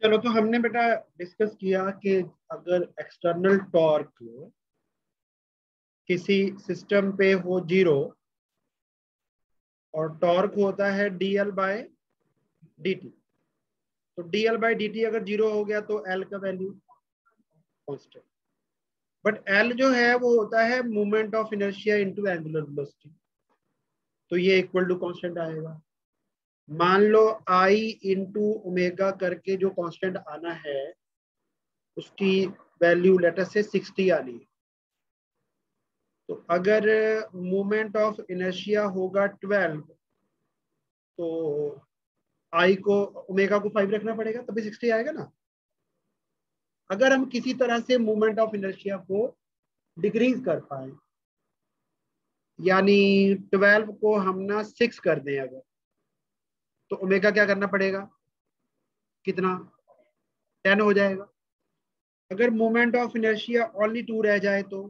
चलो, तो हमने बेटा डिस्कस किया कि अगर एक्सटर्नल टॉर्क किसी सिस्टम पे हो 0 और टॉर्क होता है dl बाय dt, तो dl बाय dt अगर 0 हो गया तो l का वैल्यू कांस्टेंट, बट l जो है वो होता है moment of inertia into angular velocity, तो ये इक्वल टू कांस्टेंट आएगा। मान लो I इंटू ओमेगा करके जो कांस्टेंट आना है उसकी वैल्यू लेटर से 60 आनी है, तो अगर मोमेंट ऑफ इनर्शिया होगा 12, तो I को ओमेगा को 5 रखना पड़ेगा तभी 60 आएगा ना। अगर हम किसी तरह से मोमेंट ऑफ इनर्शिया को डिक्रीज कर पाए, यानी 12 को हम ना 6 कर दें अगर, तो ओमेगा क्या करना पड़ेगा, कितना, 10 हो जाएगा। अगर मोमेंट ऑफ इनर्शिया ओनली 2 रह जाए तो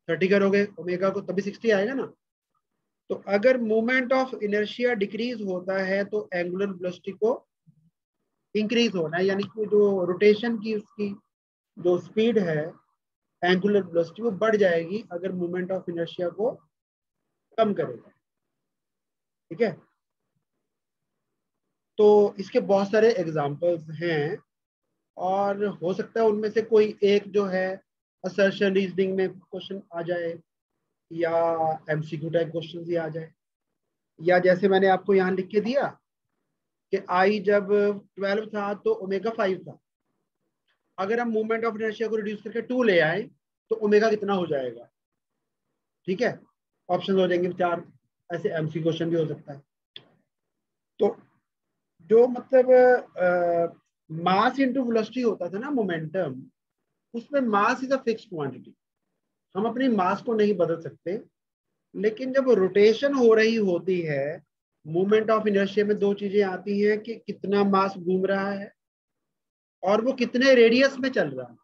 30 करोगे ओमेगा को तभी 60 आएगा ना। तो अगर मोमेंट ऑफ इनर्शिया डिक्रीज होता है तो एंगुलर वेलोसिटी को इंक्रीज होना है, यानी कि जो रोटेशन की उसकी जो स्पीड है एंगुलर वेलोसिटी वो बढ़ जाएगी अगर मोमेंट ऑफ इनर्शिया को कम करेगा। ठीक है, तो इसके बहुत सारे एग्जांपल्स हैं और हो सकता है उनमें से कोई एक जो है असर्शन रीजनिंग में क्वेश्चन आ जाए या एमसीक्यू टाइप क्वेश्चन ही आ जाए, या जैसे मैंने आपको यहाँ लिख के दिया कि आई जब 12 था तो ओमेगा 5 था, अगर हम मूवमेंट ऑफ इनर्शिया को रिड्यूस करके 2 ले आए तो ओमेगा कितना हो जाएगा। ठीक है, ऑप्शन हो जाएंगे 4, ऐसे एमसी क्वेश्चन भी हो सकता है। तो जो मतलब मास इंटू वेलोसिटी होता था ना मोमेंटम, उसमें mass is a fix quantity, हम अपनी मास को नहीं बदल सकते, लेकिन जब रोटेशन हो रही होती है मूवमेंट ऑफ इनर्शिया में दो चीजें आती हैं कि कितना मास घूम रहा है और वो कितने रेडियस में चल रहा है।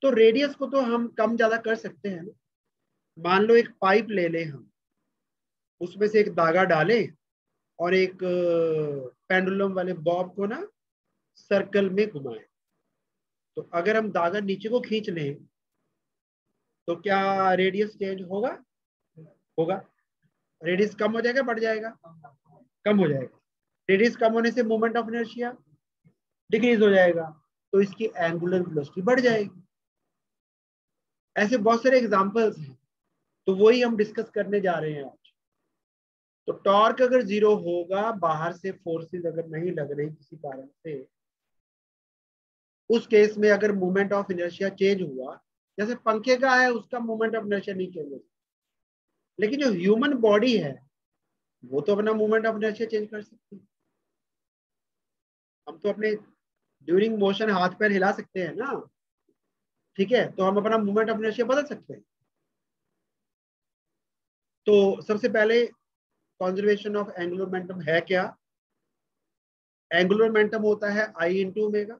तो रेडियस को तो हम कम ज्यादा कर सकते हैं ना। मान लो एक पाइप ले लें हम, उसमें से एक धागा डालें और एक पेंडुलम वाले बॉब को ना सर्कल में घुमाएं, तो अगर हम धागा नीचे को खींच लें तो क्या रेडियस चेंज होगा, होगा। रेडियस कम हो जाएगा बढ़ जाएगा, कम हो जाएगा। रेडियस कम होने से मोमेंट ऑफ इनर्शिया डिक्रीज हो जाएगा, तो इसकी एंगुलर वेलोसिटी बढ़ जाएगी। ऐसे बहुत सारे एग्जांपल्स हैं, तो वही हम डिस्कस करने जा रहे हैं आज। तो टॉर्क अगर 0 होगा, बाहर से फोर्सेस अगर नहीं लग रही किसी कारण से, उस केस में अगर मोमेंट ऑफ इनर्शिया चेंज हुआ, जैसे पंखे का है उसका मोमेंट ऑफ इनर्शिया नहीं चेंज होता, लेकिन जो ह्यूमन बॉडी है वो तो अपना मोमेंट ऑफ इनर्शिया चेंज कर सकती है। हम तो अपने ड्यूरिंग मोशन हाथ पैर हिला सकते हैं ना, ठीक है, तो हम अपना मोमेंट ऑफ इनर्शिया बदल सकते हैं। तो सबसे पहले कंजर्वेशन ऑफ एंगुलर मोमेंटम है क्या। एंगुलर मोमेंटम होता है I इंटू ओमेगा,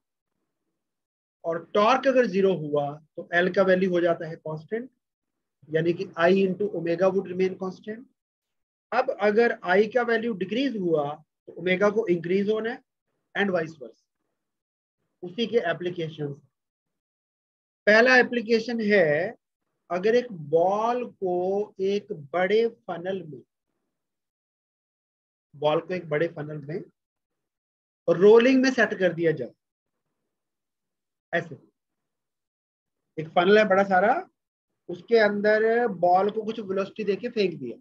और टॉर्क अगर 0 हुआ तो L का वैल्यू हो जाता है कांस्टेंट, यानी कि I into omega would remain constant. अब अगर I का वैल्यू डिक्रीज हुआ तो ओमेगा को इंक्रीज होना है एंड वाइस वर्सा। उसी के एप्लीकेशन, पहला एप्लीकेशन है अगर एक बॉल को एक बड़े फनल में, बॉल को एक बड़े फनल में रोलिंग में सेट कर दिया जाए। ऐसे एक फनल है बड़ा सारा, उसके अंदर बॉल को कुछ वेलोसिटी देके फेंक दिया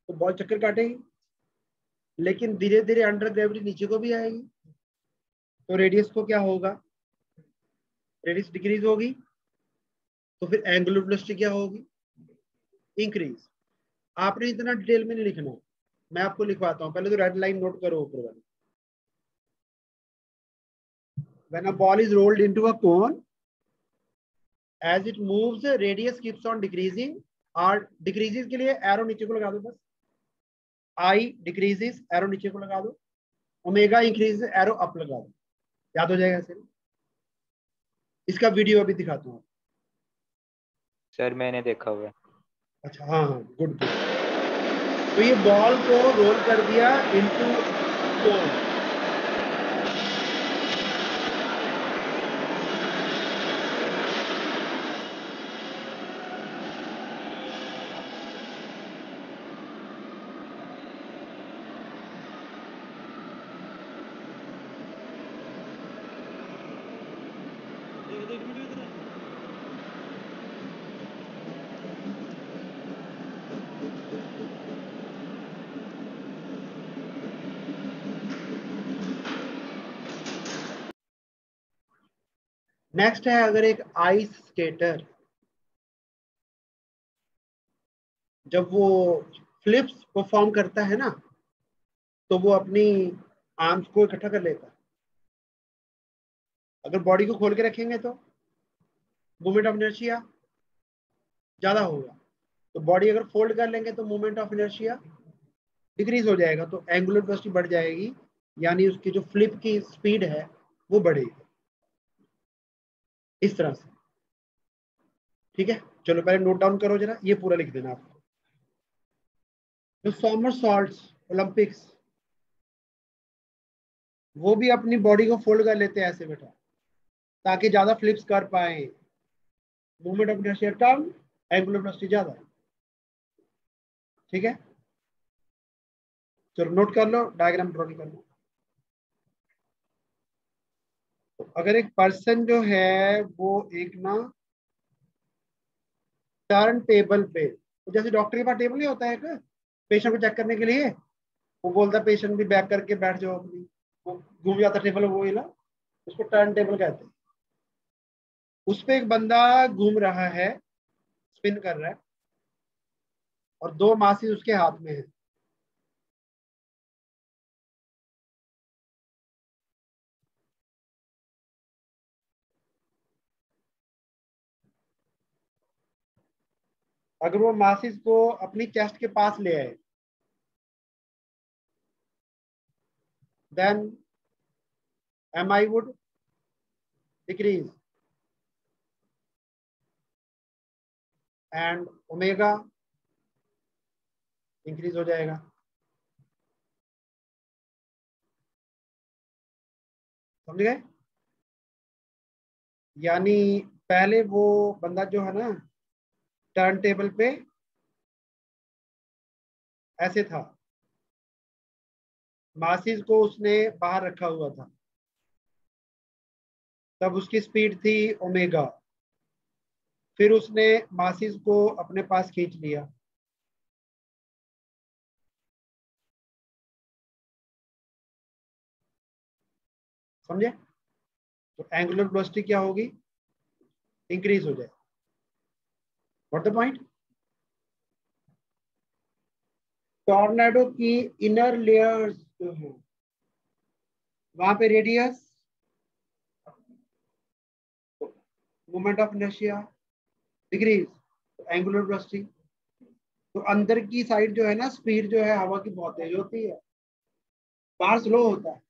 तो बॉल चक्कर काटेगी, लेकिन धीरे धीरे अंडर ग्रेविटी नीचे को भी आएगी, तो रेडियस को क्या होगा, रेडियस डिक्रीज होगी, तो फिर एंगुलर वेलोसिटी क्या होगी, इंक्रीज। आपने इतना डिटेल में नहीं लिखना है, मैं आपको लिखवाता हूं, पहले तो रेड लाइन नोट करो ऊपर वाली। When a ball is rolled into a cone, as it moves, radius keeps on decreasing. और decreases के लिए एरो नीचे को लगा दो, बस I decreases एरो नीचे को लगा दो, ओमेगा इंक्रीज एरो अप लगा दो, याद हो जाएगा सर। इसका वीडियो अभी दिखाता हूँ सर, मैंने देखा हुआ है। अच्छा, हाँ हाँ, गुड गुड। तो ये बॉल को रोल कर दिया इनटू कोन, नेक्स्ट है, अगर एक आइस स्केटर जब वो फ्लिप्स परफॉर्म करता है ना, तो वो अपनी आर्म्स को इकट्ठा कर लेता है। अगर बॉडी को खोल के रखेंगे तो मोमेंट ऑफ इनर्शिया ज्यादा होगा, तो बॉडी अगर फोल्ड कर लेंगे तो मोमेंट ऑफ इनर्शिया डिक्रीज हो जाएगा, तो एंगुलर वेलोसिटी बढ़ जाएगी, यानी उसकी जो फ्लिप की स्पीड है वो बढ़ेगी इस तरह से। ठीक है, चलो पहले नोट डाउन करो जरा, ये पूरा लिख देना आपको। जो सोमरसॉल्ट्स ओलंपिक्स, वो भी अपनी बॉडी को फोल्ड कर लेते हैं ऐसे बेटा, ताकि ज्यादा फ्लिप्स कर पाए। Movement of inertia come, angular velocity ज्यादा। ठीक है, चलो नोट कर लो, डायग्राम ड्रॉ कर लो। तो अगर एक पर्सन जो है वो एक ना टर्न टेबल पे, तो जैसे डॉक्टर के पास टेबल नहीं होता है एक पेशेंट को चेक करने के लिए, वो बोलता है पेशेंट भी बैक करके बैठ जाओ अपनी, वो घूम जाता टेबल, वो ही ना, उसको टर्न टेबल कहते हैं। उस पे एक बंदा घूम रहा है, स्पिन कर रहा है, और दो मासी उसके हाथ में है। अगर वो मासिस को अपनी चेस्ट के पास ले आए, then MI would decrease and omega increase हो जाएगा। समझ गए? यानी पहले वो बंदा जो है ना टर्न टेबल पे ऐसे था, मासिस को उसने बाहर रखा हुआ था, तब उसकी स्पीड थी ओमेगा। फिर उसने मासिस को अपने पास खींच लिया, समझे? तो एंगुलर वेलोसिटी क्या होगी? इंक्रीज हो जाए। What the point? टॉर्नेडो की इनर लेयर्स जो है, वहां पे radius, moment of inertia decrease, angular velocity. तो अंदर की साइड जो है ना, स्पीड जो है हवा की बहुत तेज होती है, बाहर स्लो होता है,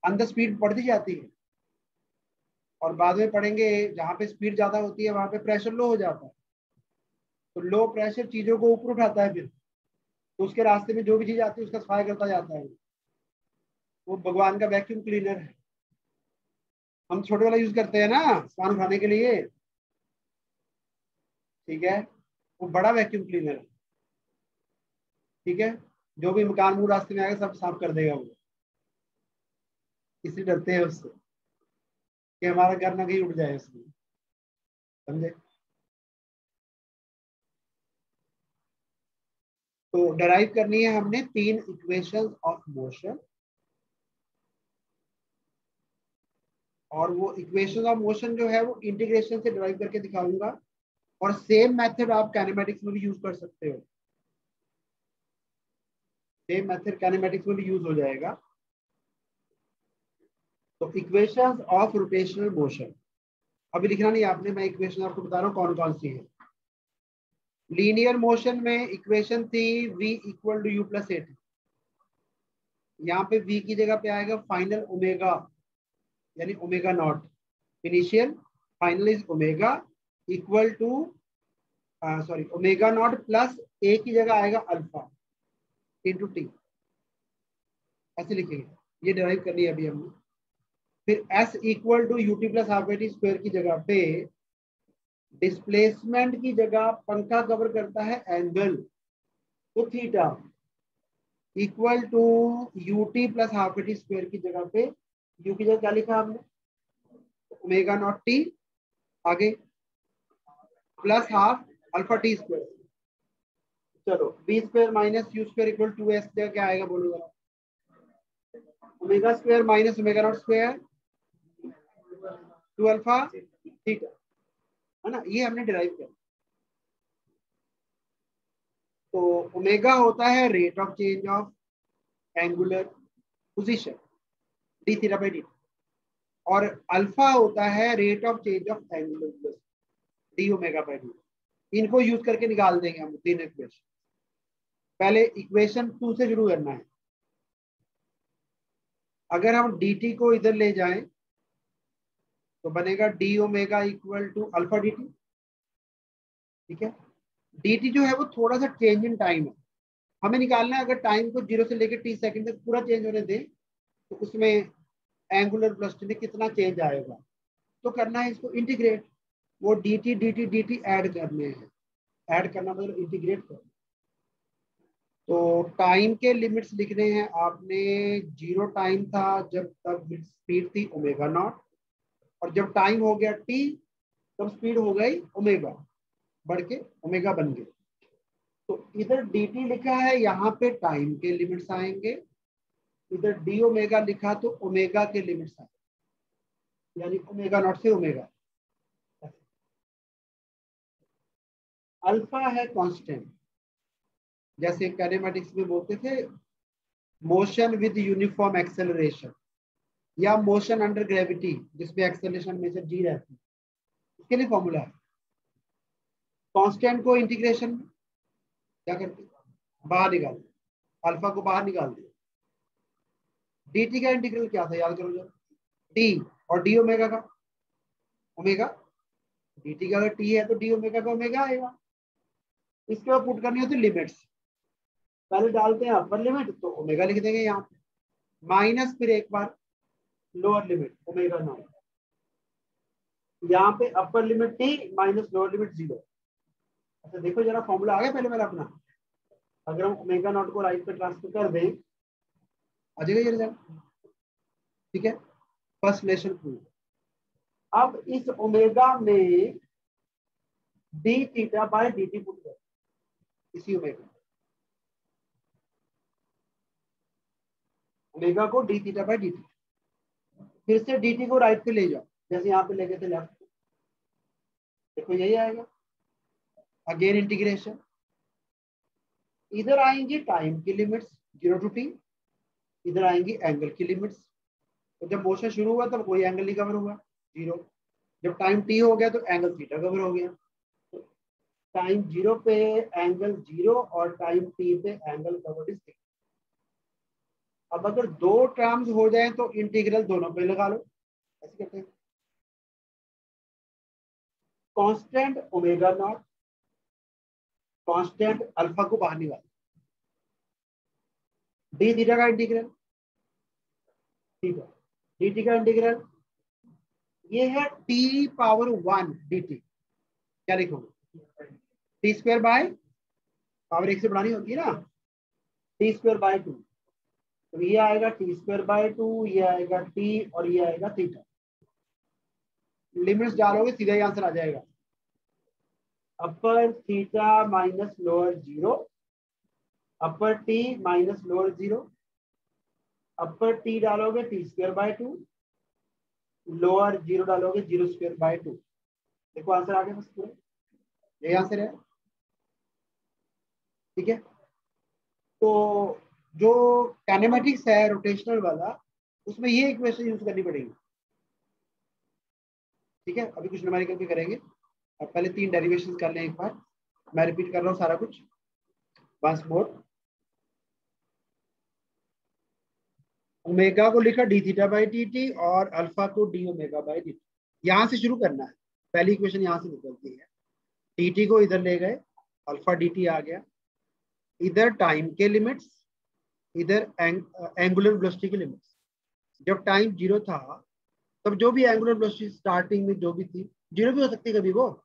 अंदर स्पीड बढ़ती जाती है। और बाद में पढ़ेंगे, जहाँ पे स्पीड ज्यादा होती है वहां पे प्रेशर लो हो जाता है, तो लो प्रेशर चीजों को ऊपर उठाता है, फिर तो उसके रास्ते में जो भी चीज आती है उसका सफाई करता जाता है। वो भगवान का वैक्यूम क्लीनर है। हम छोटे वाला यूज करते हैं ना सामान उठाने के लिए, ठीक है, वो बड़ा वैक्यूम क्लीनर है। ठीक है, जो भी मकान मुंह रास्ते में आएगा सब साफ कर देगा वो, इसलिए डरते हैं उससे कि हमारा घर ना कहीं उड़ जाए उसमें। समझे? तो डराइव करनी है हमने 3 इक्वेशंस ऑफ मोशन, और वो इक्वेशन ऑफ मोशन जो है वो इंटीग्रेशन से डराइव करके दिखाऊंगा, और सेम मेथड आप कैनेमेटिक्स में भी यूज कर सकते हो। सेम मेथड कैनेमेटिक्स में भी यूज हो जाएगा। तो इक्वेशंस ऑफ रोटेशनल मोशन अभी लिखना नहीं आपने, मैं इक्वेशन आपको बता रहा हूँ कौन कौन सी है। लीनियर मोशन में इक्वेशन थी v equal to u plus at, यहाँ पे v की जगह पे आएगा फाइनल ओमेगा, यानी omega naught. Initial final is omega equal to sorry omega naught plus a की जगह आएगा अल्फा इंटू टी, ऐसे लिखेंगे। ये डिराइव करनी है अभी हमने। फिर s equal to u t plus half t square की जगह पे डिस्प्लेसमेंट की जगह पंखा कवर करता है एंगल, तो theta equal to u t plus half t square की जगह पे यू की जगह क्या लिखा हमने? ओमेगा नॉट टी आगे plus half alpha t square. चलो v square minus u square equal to s, क्या आएगा बोलो जरा। Omega square minus omega naught square two alpha theta, है ना, ये हमने डिराइव किया। तो ओमेगा होता है rate of change of angular position D theta by D, और अल्फा होता है rate of change of angular velocity D omega by D. इनको यूज करके निकाल देंगे हम तीन इक्वेशन। पहले इक्वेशन 2 से शुरू करना है। अगर हम dt को इधर ले जाएं तो बनेगा d omega equal to alpha dt। ठीक है, dt जो है वो थोड़ा सा चेंज इन टाइम है, हमें निकालना है। अगर टाइम को 0 से लेकर t सेकंड तक पूरा चेंज होने दें तो उसमें एंगुलर वेलोसिटी में कितना चेंज आएगा, तो करना है इसको इंटीग्रेट। वो dt dt dt ऐड करने हैं, ऐड करना मतलब इंटीग्रेट करना। तो टाइम के लिमिट्स लिखने हैं आपने। 0 टाइम था जब तब स्पीड थी ओमेगा नॉट, और जब टाइम हो गया t तब स्पीड हो गई ओमेगा, बढ़ के ओमेगा बन गए। तो इधर dt लिखा है, यहाँ पे टाइम के लिमिट्स आएंगे। इधर डी ओमेगा लिखा तो ओमेगा के लिमिट्स आएंगे, यानी ओमेगा नॉट से ओमेगा। अल्फा है कांस्टेंट, जैसे कैनेमैटिक्स में बोलते थे मोशन विद यूनिफॉर्म एक्सेलरेशन, या मोशन अंडर ग्रेविटी जिसमें एक्सेलरेशन हमेशा जी रहती है, उसके लिए फॉर्मूला है। कांस्टेंट को इंटीग्रेशन क्या करते बाहर निकाल, अल्फा को बाहर निकाल दिया। dt का इंटीग्रल क्या था याद करो जरा, t और डी ओमेगा का ओमेगा। dt का अगर t है तो डी ओमेगा का ओमेगा आएगा। इसके बाद पुट करनी होती लिमिट्स। पहले डालते हैं अपर लिमिट तो ओमेगा लिख देंगे यहाँ पे, माइनस फिर एक बार लोअर लिमिट ओमेगा नॉट, यहाँ पे upper limit t minus lower limit 0। अच्छा देखो जरा फॉर्मूला आ गया पहले मेरा अपना। अगर हम ओमेगा नॉट को राइट पे ट्रांसफर कर दें आ जाएगा ये रिजल्ट। ठीक है, फर्स्ट रिलेशन प्रूव। अब इस ओमेगा में D theta by D T put कर, इसी ओमेगा को D theta by D t. फिर से डी टी को राइट पे ले जाओ, जैसे यहाँ पे लेके थे लेफ्ट, देखो यही आएगा। अगेन इंटीग्रेशन, इधर आएंगी टाइम की लिमिट्स 0 टू t, इधर आएंगी एंगल की लिमिट्स। तो जब मोशन शुरू हुआ तब कोई एंगल नहीं कवर हुआ 0, जब टाइम t हो गया तो एंगल थीटा कवर हो गया। टाइम 0 पे एंगल 0 और टाइम t पे एंगल कवर्ड इज। अब अगर दो टर्म्स हो जाए तो इंटीग्रल दोनों पे लगा लो, ऐसे कहते हैं। Constant omega naught, constant alpha को बाहर निकाल, डी थीटा का इंटीग्रल, ठीक है, डी टी का इंटीग्रल ये है t पावर 1 dt। क्या लिखोगे, टी स्क्वायर बाय पावर 1 से बढ़ानी होती है ना, टी स्क्वायर बाय 2। तो ये आएगा टी स्क्वायर बाय 2, ये आएगा t और ये आएगा थीटा। लिमिट्स डालोगे सीधा ही आंसर आ जाएगा, अपर थीटा माइनस लोअर 0, अपर t माइनस लोअर 0, अपर t डालोगे टी स्क्वायर बाय 2, लोअर 0 डालोगे 0 स्क्वायर बाय 2। देखो आंसर आ गया बस पूरा, यही आंसर है। ठीक है, तो जो काइनेमेटिक्स है रोटेशनल वाला, उसमें ये इक्वेशन यूज करनी पड़ेगी। ठीक है, अभी कुछ न्यूमेरिकल भी करेंगे। अब पहले 3 डेरिवेशन कर लें एक बार, मैं रिपीट कर रहा हूँ सारा कुछ वंस मोर। ओमेगा को लिखा D theta by T T और अल्फा को D omega by D T. यहां से शुरू करना है, पहली इक्वेशन यहां से निकलती है। टी टी को इधर ले गए, अल्फा डी टी आ गया, इधर टाइम के लिमिट्स, इधर एंगुलर वेलोसिटी की लिमिट्स। जब टाइम 0 था तब जो भी एंगुलर वेलोसिटी स्टार्टिंग में जो भी थी, 0 भी हो सकती है कभी, वो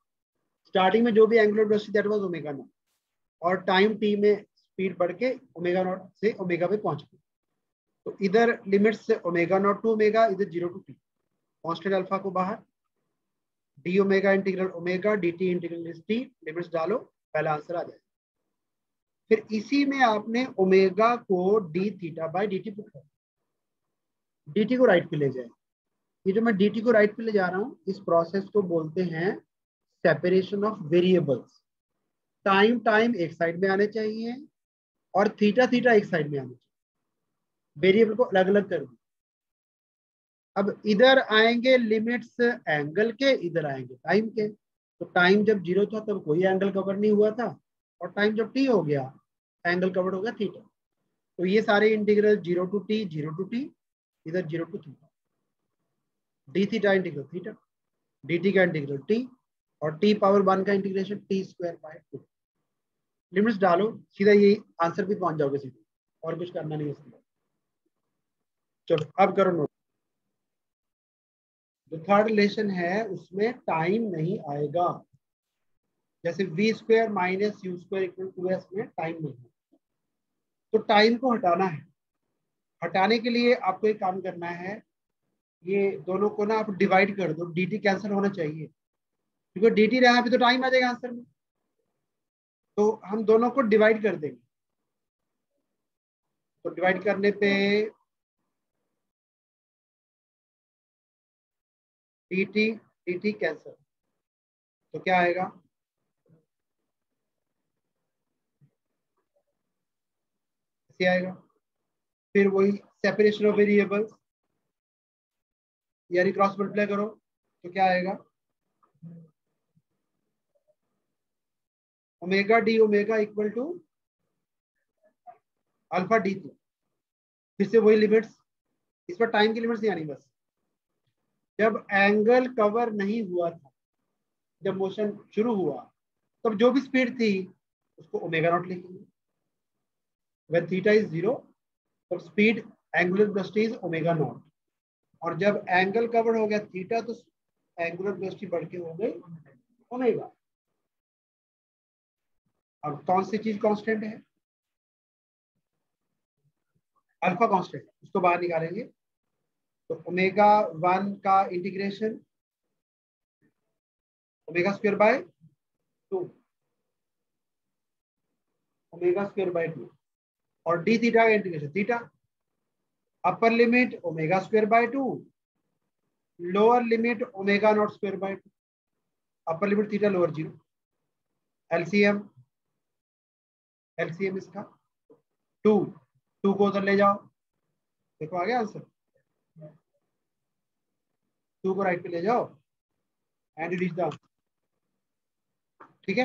स्टार्टिंग में जो भी angular velocity that was omega naught, और टाइम टी में स्पीड बढ़ के ओमेगा नॉट से ओमेगा पे पहुंच गई। तो इधर लिमिट्स से ओमेगा नॉट टू ओमेगा, इधर 0 टू टी, कांस्टेंट अल्फा को बाहर, D omega integral omega D T integral S T, limits डालो, पहला आंसर आ जाए। फिर इसी में आपने ओमेगा को D theta by D T put कर, डी टी को राइट पे ले जाए। ये जो मैं डी टी को राइट पे ले जा रहा हूँ, इस प्रोसेस को बोलते हैं separation of variables. Time time एक साइड में आने चाहिए और थीटा थीटा एक साइड में आने चाहिए, वेरिएबल को अलग अलग कर दो। अब इधर आएंगे लिमिट्स एंगल के, इधर आएंगे टाइम के। तो टाइम जब 0 था तब कोई एंगल कवर नहीं हुआ था, और टाइम जब t हो गया एंगल कवर हो गया थीटा। तो ये सारे integral 0 to t, 0 to t, इधर 0 to theta, D theta integral theta, D T का इंटीग्रल t, और t पावर 1 का integration t square by 2। Limits डालो, सीधा ये आंसर भी पहुंच जाओगे सीधे, और कुछ करना नहीं है इसमें। चलो अब करो नोट। जो थर्ड रिलेशन है उसमें टाइम नहीं आएगा, जैसे v square minus u square equal to s में टाइम नहीं है। तो टाइम को हटाना है। हटाने के लिए आपको एक काम करना है, ये दोनों को ना आप डिवाइड कर दो, डी टी कैंसिल होना चाहिए, क्योंकि डी टी रहा अभी तो टाइम आ जाएगा आंसर में। तो हम दोनों को डिवाइड कर देंगे। तो डिवाइड करने पे डी टी कैंसिल, तो क्या आएगा, ऐसे आएगा। फिर वही सेपरेशन ऑफ वेरिएबल्स, यानी क्रॉस मल्टीप्लाई करो, तो क्या आएगा, omega d omega equal to alpha d t. फिर से वही लिमिट्स, इस पर टाइम की लिमिट्स नहीं आनी, बस जब एंगल कवर नहीं हुआ था, जब मोशन शुरू हुआ, तब जो भी स्पीड थी उसको ओमेगा नॉट लिखेंगे। व्हेन थीटा इज 0, तब speed angular velocity is omega naught, और जब एंगल कवर हो गया थीटा, तो एंगुलर वेलोसिटी बढ़ के हो गई ओमेगा। अब कौन सी चीज कांस्टेंट है, अल्फा कांस्टेंट, उसको बाहर निकालेंगे। तो ओमेगा 1 का integration omega square by 2, omega square by 2, और डी थीटा का integration theta, upper limit omega square by 2, lower limit omega naught square by 2, upper limit theta, lower 0। LCM, LCM इसका 2, 2 को उधर ले जाओ, देखो आ गया आंसर। 2 को राइट पे ले जाओ एंड रीच द आंसर, ठीक है।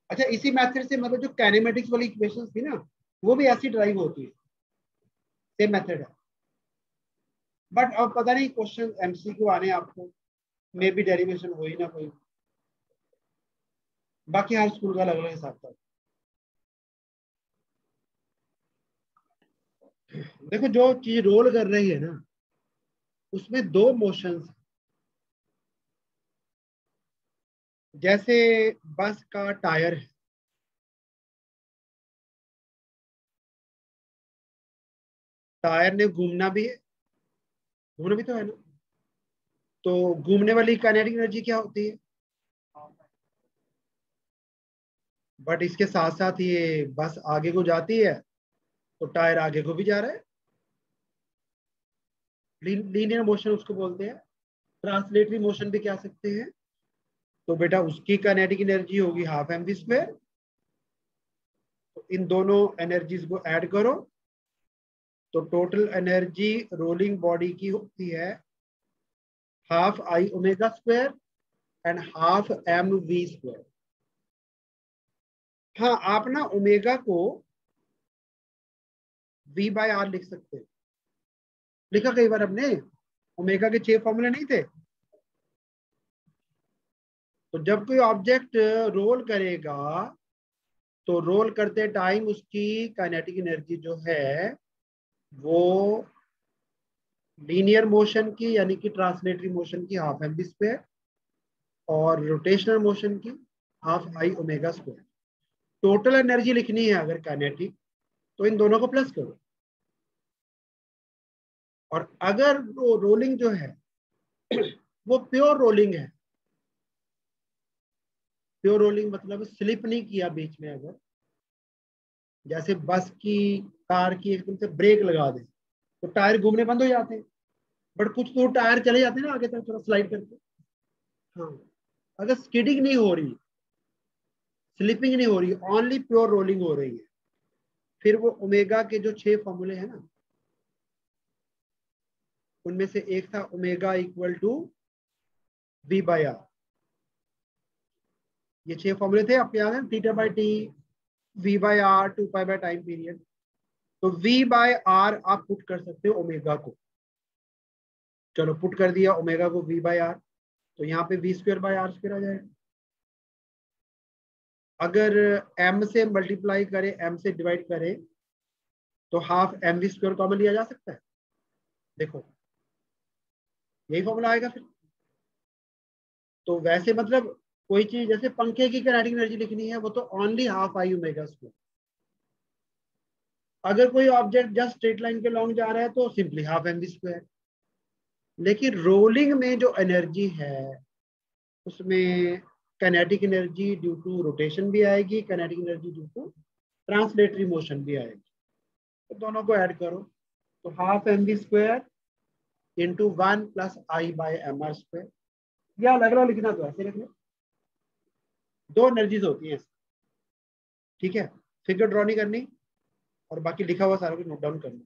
अच्छा, इसी मेथड से मतलब जो काइनेमेटिक्स वाली इक्वेशंस थी ना, वो भी ऐसी ड्राइव होती है, सेम मेथड है। बट अब पता नहीं क्वेश्चन एमसीक्यू आने आपको, मे बी डेरिवेशन हो ही ना कोई, बाकी हर स्कूल का अलग अलग हिसाब था। देखो जो चीज रोल कर रही है ना, उसमें दो मोशंस, जैसे बस का टायर है, टायर ने घूमना भी है, घूमना भी तो है ना। तो घूमने वाली काइनेटिक एनर्जी क्या होती है, बट इसके साथ साथ ये बस आगे को जाती है, तो टायर आगे को भी जा रहा है, लीनियर मोशन उसको बोलते हैं। ट्रांसलेटरी मोशन भी कह सकते हैं। तो बेटा उसकी काइनेटिक एनर्जी होगी हाफ एम वी स्क्वायर। तो इन दोनों एनर्जीज को ऐड करो, तो टोटल एनर्जी रोलिंग बॉडी की होती है half I omega square and half m v square. हाँ, आप ना ओमेगा को v बाय आर लिख सकते हैं, लिखा कई बार हमने, ओमेगा के 6 फॉर्मूले नहीं थे। तो जब कोई ऑब्जेक्ट रोल करेगा, तो रोल करते टाइम उसकी काइनेटिक एनर्जी जो है वो लीनियर मोशन की यानी कि ट्रांसलेटरी मोशन की हाफ एम वी स्क्वायर, और रोटेशनल मोशन की half I omega square. Total energy लिखनी है अगर काइनेटिक, तो इन दोनों को प्लस करो। और अगर वो रोलिंग जो है वो प्योर रोलिंग है, प्योर रोलिंग मतलब स्लिप नहीं किया बीच में। अगर जैसे बस की, कार की एकदम से ब्रेक लगा दे तो टायर घूमने बंद हो जाते हैं, बट कुछ तो टायर चले जाते हैं ना आगे तक थोड़ा स्लाइड करके। हाँ, अगर स्किडिंग नहीं हो रही, स्लिपिंग नहीं हो रही, ओनली प्योर रोलिंग हो रही है, फिर वो ओमेगा के जो 6 फॉर्मूले हैं ना, उनमें से एक था omega equal to v by r. ये 6 फॉर्मूले थे, आपके याद है, theta by t, v by r, 2 pi by time period. तो वी बाय आर आप पुट कर सकते हो ओमेगा को। चलो पुट कर दिया ओमेगा को वी बाय आर, तो यहाँ पे v square by r square आ जाएगा। अगर m से मल्टीप्लाई करें, m से डिवाइड करें, तो half m v square common लिया जा सकता है। देखो यही फॉर्मूला आएगा फिर। तो वैसे मतलब कोई चीज जैसे पंखे की काइनेटिक एनर्जी लिखनी है, वो तो only half I omega square. अगर कोई ऑब्जेक्ट जस्ट स्ट्रेट लाइन के लॉन्ग जा रहा है तो simply half m v square. लेकिन रोलिंग में जो एनर्जी है उसमें kinetic energy due to rotation भी आएगी, kinetic energy due to translatory motion भी आएगी। तो दोनों को ऐड करो तो half m v square into 1 plus I by m r square. या अलग अलग लिखना तो ऐसे लिख लो, दो एनर्जीज होती हैं। ठीक है, फिगर ड्रॉ नहीं करनी और बाकी लिखा हुआ सारा कुछ नोट डाउन करना।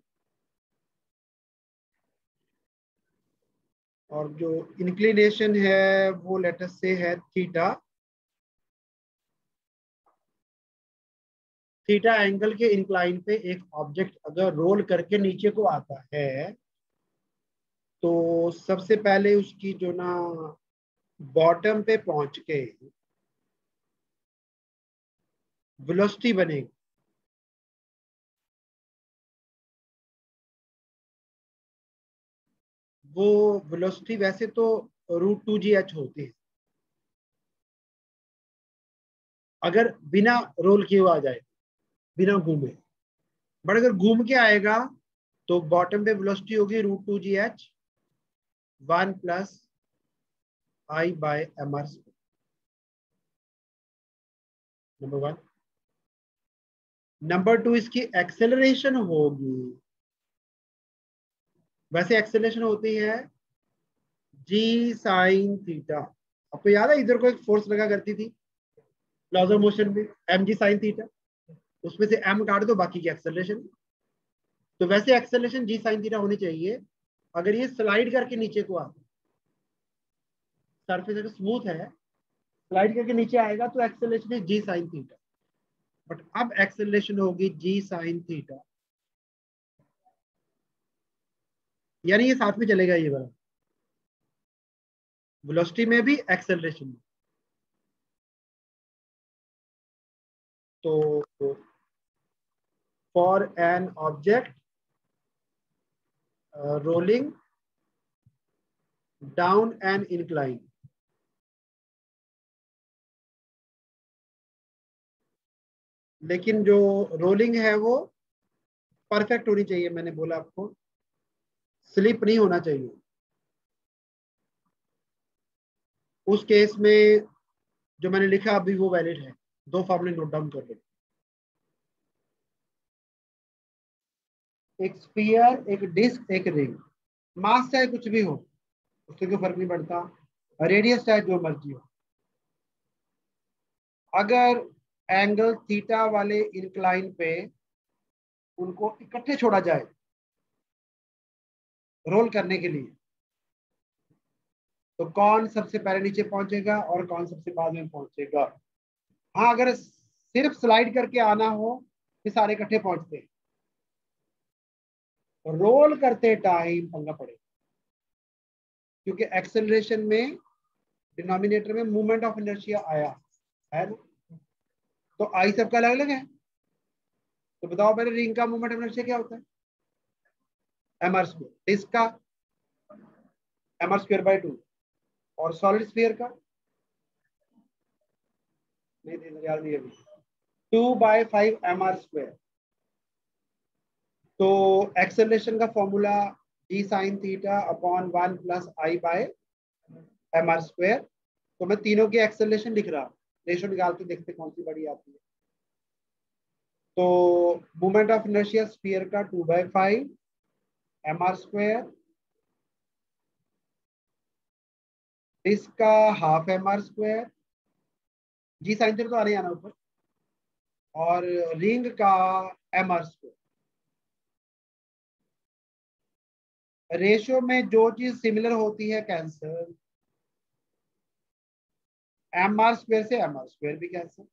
और जो इंक्लिनेशन है वो लेटर से है थीटा। थीटा एंगल के इंक्लाइन पे एक ऑब्जेक्ट अगर रोल करके नीचे को आता है तो सबसे पहले उसकी जो ना बॉटम पे पहुंच के वेलोसिटी बनेगी, वो वेलोसिटी वैसे तो √2gh होती है अगर बिना रोल किए हुए आ जाए, बिना घूमे। बट अगर घूम के आएगा तो बॉटम पे वेलोसिटी होगी √2gh 1 plus I by M R. Number 1। Number 2, इसकी एक्सेलरेशन होगी, वैसे एक्सेलरेशन होती है जी साइन थीटा। आपको याद है इधर को एक फोर्स लगा करती थी लॉज ऑफ मोशन में, एम जी साइन थीटा, उसमें से एम काट दो बाकी की एक्सेलरेशन। तो वैसे एक्सेलरेशन जी साइन थीटा होनी चाहिए। अगर ये स्लाइड करके नीचे को आता, सरफेस अगर स्मूथ है, स्लाइड करके नीचे आएगा तो एक्सेलरेशन है जी साइन थीटा। बट अब एक्सेलरेशन होगी जी साइन थीटा, यानी ये साथ में चलेगा ये वाला, वेलोसिटी में भी एक्सेलरेशन में। तो for an object rolling down an incline, लेकिन जो रोलिंग है वो परफेक्ट होनी चाहिए। मैंने बोला आपको स्लिप नहीं होना चाहिए। उस केस में जो मैंने लिखा अभी वो वैलिड है। दो फॉर्मूले नोट डाउन कर लो, एक स्फीयर, एक डिस्क, एक रिंग। मास चाहे कुछ भी हो उससे कोई फर्क नहीं पड़ता, रेडियस चाहे जो मर्जी हो। अगर एंगल थीटा वाले इंक्लाइन पे उनको इकट्ठे छोड़ा जाए रोल करने के लिए, तो कौन सबसे पहले नीचे पहुंचेगा और कौन सबसे बाद में पहुंचेगा? हाँ, अगर सिर्फ स्लाइड करके आना हो तो सारे इकट्ठे पहुंचते हैं, रोल करते टाइम पंगा पड़ेगा, क्योंकि एक्सेलरेशन में डिनोमिनेटर में मूवमेंट ऑफ इनर्शिया आया है ना। तो आई सबका अलग अलग है। तो बताओ पहले रिंग का मूवमेंट ऑफ इनर्शिया क्या होता है? M r square. डिस्क का एम आर स्क्वायर बाई 2, और सॉलिड स्फीयर का नहीं याद नहीं अभी, 2/5 एम आर स्क्वायर। तो एक्सेलरेशन का formula ji sine theta upon 1 plus I by M r square. तो मैं तीनों की एक्सेलरेशन लिख रहा हूं, रेशो निकाल के देखते कौन सी बड़ी आती है। तो मोमेंट ऑफ इनर्शिया स्फीयर का 2/5 mr², डिस्क का हाफ mr², जी साइन तो आ नहीं आना ऊपर, और रिंग का mr²। रेशियो में जो चीज सिमिलर होती है कैंसर, mr² से mr² भी कैंसर।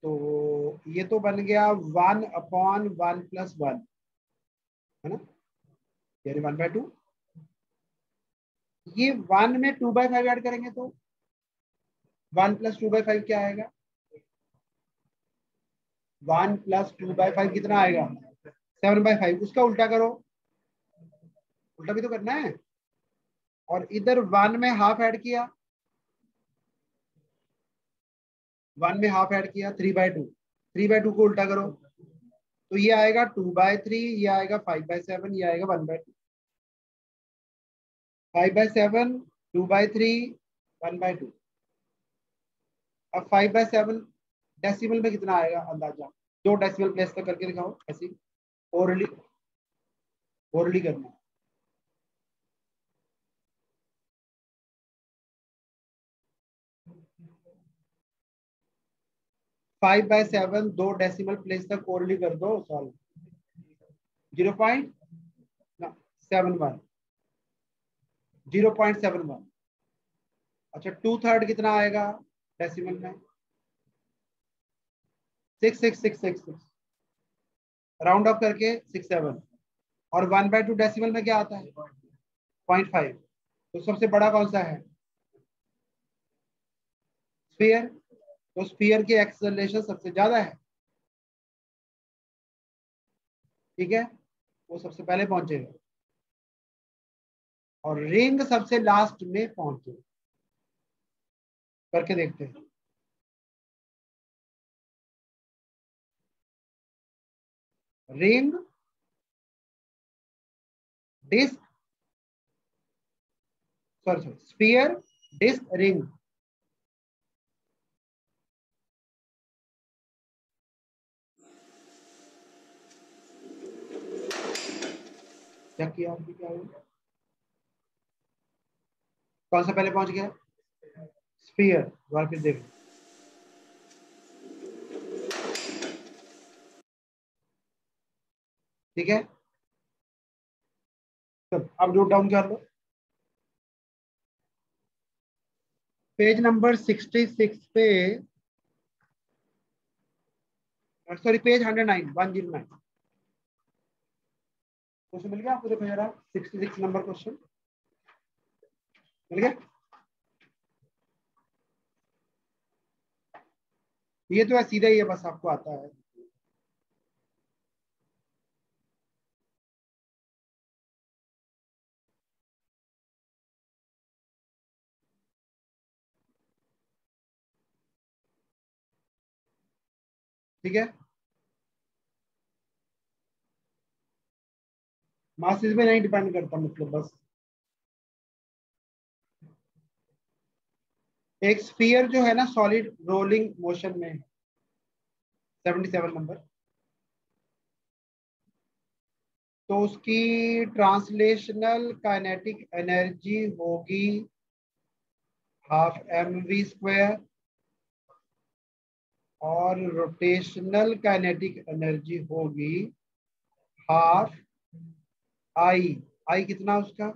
तो ये तो बन गया 1/1+1, है ना, यानी 1/2। ये 1 में 2/5 ऐड करेंगे तो 1 + 2/5 क्या आएगा? 1 + 2/5 कितना आएगा? 7/5। उसका उल्टा करो, उल्टा भी तो करना है। और इधर 1 में हाफ ऐड किया, 1 में हाफ ऐड किया 3/2, 3/2 को उल्टा करो तो ये आएगा 2/3, ये आएगा 5/7, ये आएगा 1/2। 5/7, 2/3, 1/2। अब 5/7 डेसिमल में कितना आएगा अंदाजा? 2 डेसिमल प्लेस तक करके दिखाओ, ऐसी ओरली, ओरली करना। 5/7 2 डेसिमल प्लेस तक ओरली कर दो, सॉल्व। 0.71, 0.71। अच्छा 2/3 कितना आएगा डेसिमल में? 66666, राउंड ऑफ करके 67। और 1/2 डेसिमल में क्या आता है? 0.5। तो सबसे बड़ा कौन सा है? स्फीयर। तो स्फीयर की एक्सेलरेशन सबसे ज्यादा है, ठीक है, वो सबसे पहले पहुंचेगा और रिंग सबसे लास्ट में पहुंचेगा। करके देखते हैं। Ring, disc, sorry sphere, disc, ring. Check किया आपने क्या हुआ? कौन सा पहले पहुंच गया? स्फीयर। दोबारा फिर देख, ठीक है। तो अब नोट डाउन कर लो, पेज नंबर 66 पे, सॉरी पेज 109 क्वेश्चन मिल गया आपको? देखो जरा 66 नंबर क्वेश्चन मिल गया। ये तो है सीधा ही है, बस आपको आता है। ठीक है, मासेस में नहीं डिपेंड करता, मतलब बस एक स्फीयर जो है ना सॉलिड रोलिंग मोशन में, 77 नंबर, तो उसकी ट्रांसलेशनल काइनेटिक एनर्जी होगी ½ mv², और रोटेशनल काइनेटिक एनर्जी होगी ½ आई कितना उसका,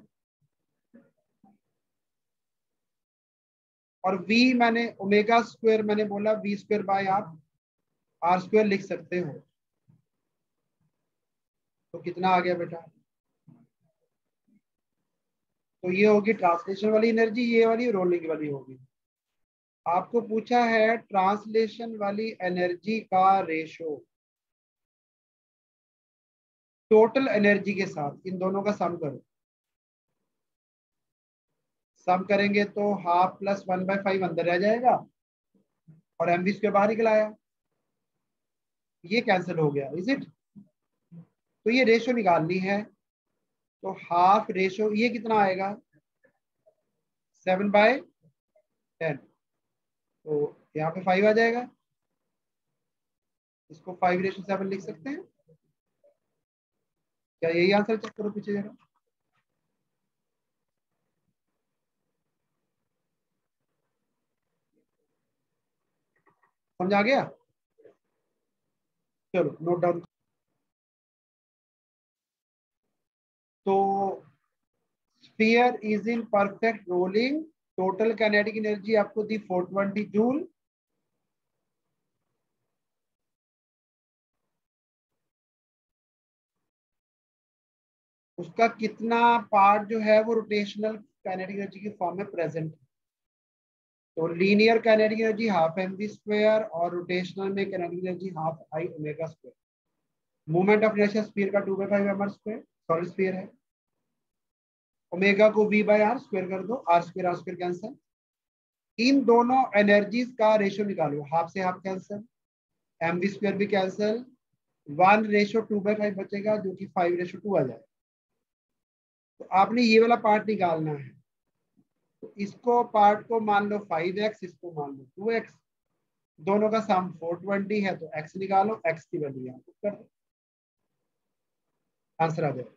और v मैंने ω² मैंने बोला v², आप r² लिख सकते हो। तो कितना आ गया बेटा? तो ये होगी ट्रांसलेशन वाली एनर्जी, ये वाली रोलिंग वाली होगी। आपको पूछा है ट्रांसलेशन वाली एनर्जी का रेशो टोटल एनर्जी के साथ, इन दोनों का सम करो। सम करेंगे तो ½ + 1/5 अंदर रह जाएगा और mv² बाहर निकल आया, ये कैंसिल हो गया, इज इट? तो ये रेशो निकालनी है, तो हाफ रेशो ये कितना आएगा? 7/10, तो यहाँ पे 5 आ जाएगा। इसको 5/7 लिख सकते हैं क्या? यही आंसर, चेक करो पीछे जरा। समझ आ गया? चलो नोट डाउन। तो sphere is in perfect rolling, total kinetic energy आपको दी 420 जूल। उसका कितना पार्ट जो है वो रोटेशनल काइनेटिक एनर्जी की फॉर्म में प्रेजेंट है। तो linear kinetic energy half mv square और रोटेशनल में kinetic energy half I omega square. Movement of inertia sphere का 2/5 mr स्क्वायर, सॉलिड स्फीयर है। ओमेगा को v/r स्क्वायर कर दो, r स्क्वायर कैंसिल। इन दोनों एनर्जीज का रेशियो निकालो, हाफ से हाफ कैंसिल, mv स्क्वायर भी कैंसिल, 1:2/5 बचेगा जो कि 5:2 आ जाएगा। तो आपने ये वाला पार्ट निकालना है। तो इसको पार्ट को मान लो 5x, इसको मान लो 2x, दोनों का सम 420 है, तो x निकालो, x की वैल्यू यहाँ पुट कर दो, आंसर आ जाएगा।